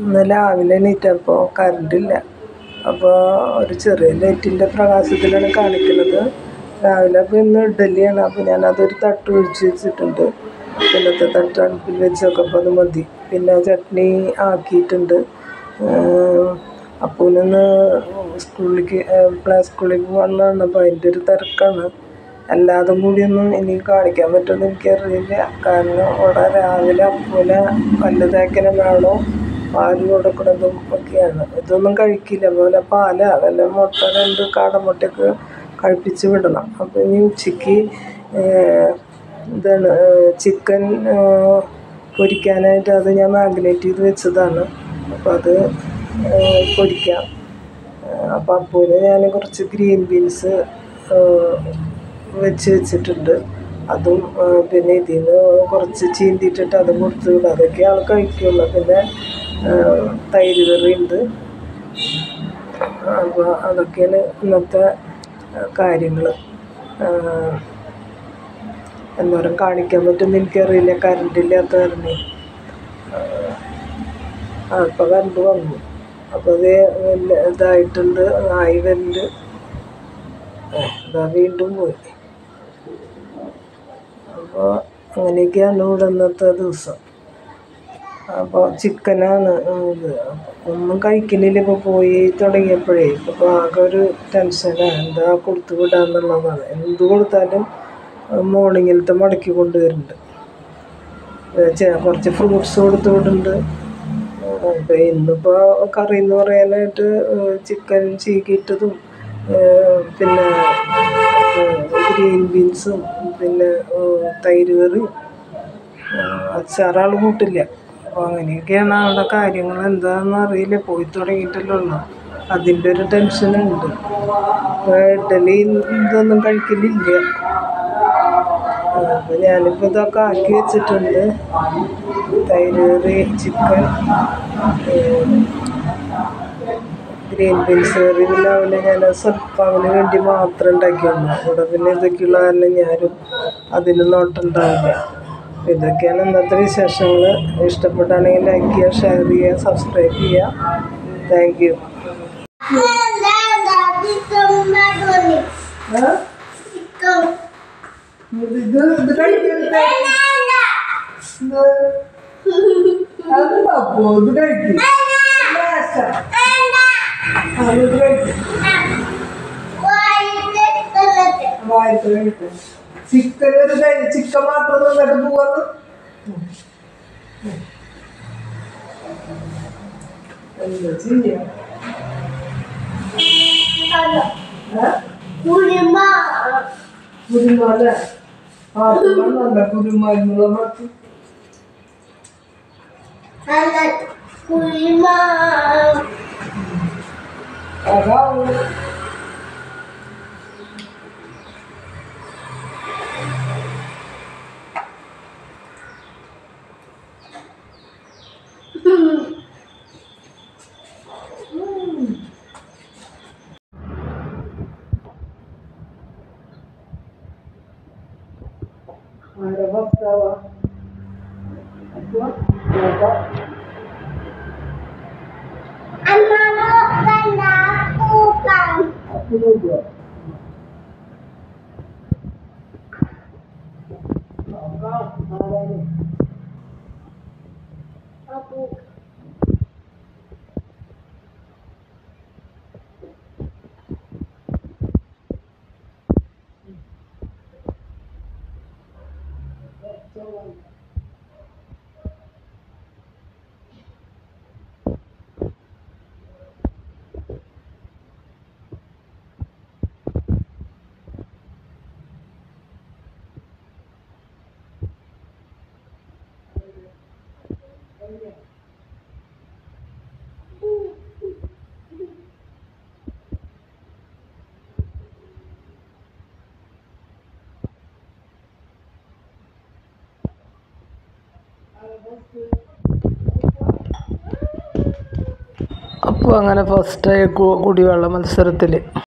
ഇന്ന് രാവിലെ എണീറ്റപ്പോൾ കറണ്ടില്ല. അപ്പോൾ ഒരു ചെറിയ ലൈറ്റിൻ്റെ പ്രകാശത്തിലാണ് കാണിക്കുന്നത്. രാവിലെ അപ്പോൾ ഇന്ന് ഇഡ്ഡലിയാണ്. അപ്പോൾ ഞാനതൊരു തട്ട് ഒഴിച്ച് വെച്ചിട്ടുണ്ട്. പിന്നത്തെ തട്ട് അടുപ്പിൽ വെച്ച് നോക്കുമ്പോൾ അത് മതി. പിന്നെ ചട്നി ആക്കിയിട്ടുണ്ട്. അപ്പൂനൊന്ന് പ്ലേ സ്കൂളിൽ പോകാനുള്ളതാണ്. അപ്പോൾ അതിൻ്റെ ഒരു തിരക്കാണ്. എല്ലാതും കൂടിയൊന്നും എനിക്ക് കാണിക്കാൻ പറ്റുമെന്ന് എനിക്കറിയില്ല. കാരണം ഇവിടെ രാവിലെ അപ്പൂനെ പല്ല് തേക്കലും വേണോ, പാല് കൊടുക്കുന്നതും ഒക്കെയാണ്. ഇതൊന്നും കഴിക്കില്ല. അതുപോലെ വല്ല മുട്ട 2 കാടമുട്ടയൊക്കെ കഴിപ്പിച്ച് വിടണം. അപ്പോൾ ഇനി ഉച്ചയ്ക്ക് ചിക്കൻ പൊരിക്കാനായിട്ട് അത് ഞാൻ മാഗ്നേറ്റ് ചെയ്ത് വെച്ചതാണ്. അപ്പോൾ അത് പൊരിക്കാം. അപ്പോൾ അപ്പൂന് ഞാൻ കുറച്ച് ഗ്രീൻ ബീൻസ് വെച്ചിട്ടുണ്ട്. അതും പിന്നെ ഇതിൽ നിന്ന് കുറച്ച് ചീന്തിയിട്ടിട്ട് അതും കൊടുത്ത് വിടും. അതൊക്കെ ആൾ കഴിക്കുള്ളൂ. പിന്നെ തൈര് കറി ഉണ്ട്. അപ്പോൾ അതൊക്കെയാണ് ഇന്നത്തെ കാര്യങ്ങൾ. എന്തോരം കാണിക്കാൻ പറ്റുമെന്ന് എനിക്കറിയില്ല, കറണ്ടില്ലാത്ത കാരണം. ഇപ്പോൾ കറണ്ട് വന്നു. അപ്പോൾ അത് ഇതായിട്ടുണ്ട്, ആയി വരുന്നുണ്ട്. വീണ്ടും പോയി. അപ്പോൾ അങ്ങനെയൊക്കെയാണ് ഇവിടെ ഇന്നത്തെ ദിവസം. അപ്പോൾ ചിക്കനാണ് ഇത്. ഒന്നും കഴിക്കുന്നില്ല. ഇപ്പോൾ പോയി തുടങ്ങിയപ്പോഴേ ഇപ്പോൾ ആകെ ഒരു ടെൻഷനാണ്. എന്താ കൊടുത്തു വിടാന്നുള്ളതാണ്. എന്ത് കൊടുത്താലും മോർണിംഗിലത്തെ മടക്കി കൊണ്ടുവരുന്നുണ്ട്. കുറച്ച് ഫ്രൂട്ട്സ് കൊടുത്തു വിടുന്നുണ്ട്. അപ്പോൾ ഇന്നിപ്പോൾ കറി എന്ന് പറയാനായിട്ട് ചിക്കൻ ചീകിയിട്ടതും പിന്നെ ഗ്രീൻ ബീൻസും പിന്നെ തൈര് കറി, അച്ചാറാൾ കൂട്ടില്ല. അപ്പോൾ അങ്ങനെയൊക്കെയാണ് അവിടെ കാര്യങ്ങൾ. എന്താണെന്ന് അറിയില്ല. പോയി തുടങ്ങിയിട്ടല്ലേ ഉള്ളൂ. അതിൻ്റെ ഒരു ടെൻഷനുണ്ട്. ഇഡ്ഡലി ഇതൊന്നും കഴിക്കലില്ല. അപ്പോൾ ഞാനിപ്പോൾ ഇതൊക്കെ ആക്കി വെച്ചിട്ടുണ്ട്. തൈര് കറി, ചിക്കൻ, ഗ്രീൻ ബീൻസ് കറി. പിന്നെ അവന് ഞാൻ സ്വല്പം അവന് വേണ്ടി മാത്രം ഉണ്ടാക്കിയുള്ളൂ. ഇവിടെ പിന്നെ ഇതൊക്കെയുള്ള കാരണം ഞാനും അതിന് നോട്ടുണ്ടാവില്ല. ഇതൊക്കെയാണ് ഇന്നത്തെ വിശേഷങ്ങൾ. ഇഷ്ടപ്പെട്ടാണെങ്കിൽ ലൈക്ക് ചെയ്യുക, ഷെയർ ചെയ്യുക, സബ്സ്ക്രൈബ് ചെയ്യുക. Thank you. ഇത് കഴിക്കും. ചിക്കൻ മാത്രം നന്നായിട്ട് പോവാന്ന് എന്താ ചെയ്യാ? കുരുമാല നല്ല കുരുമാരുന്നുള്ള മാറ്റി അതാവും. Ada bastawa. Apa? Apa? Amano kana kukan. Aku juga. Apa? Ada ni. Aku. അപ്പോൾ അങ്ങനെ ഫസ്റ്റായ കുടിവെള്ള മത്സരത്തിൽ